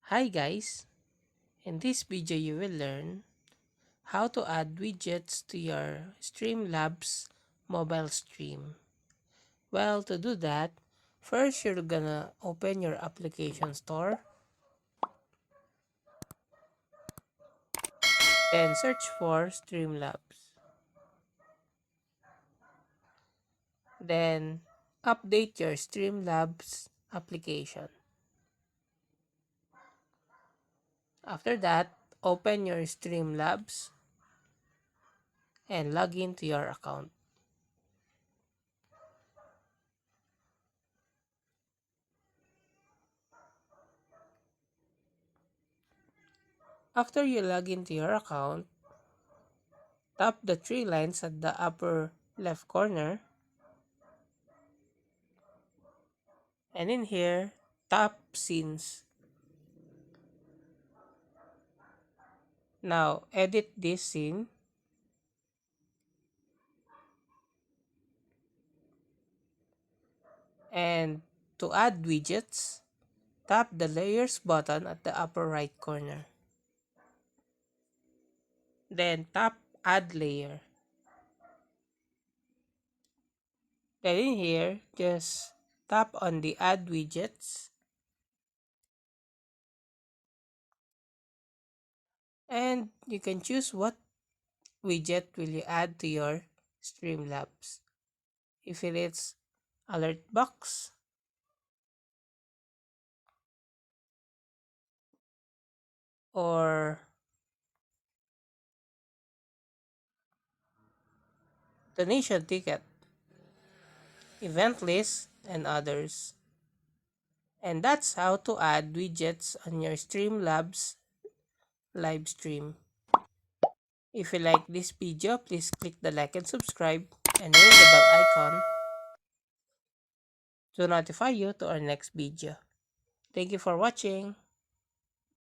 Hi guys! In this video you will learn how to add widgets to your Streamlabs mobile stream. Well, to do that, first you're gonna open your application store, then search for Streamlabs. Then update your Streamlabs application. After that, open your Streamlabs and log into your account. After you log into your account, tap the three lines at the upper left corner, and in here, tap Scenes. Now, edit this scene, and to add widgets, tap the Layers button at the upper right corner. Then tap Add Layer. Then in here, just tap on the Add Widgets, and you can choose what widget will you add to your Streamlabs. If it is alert box, or donation ticket, event list, and others. And that's how to add widgets on your Streamlabs live stream. If you like this video, please click the like and subscribe and ring the bell icon to notify you to our next video. Thank you for watching.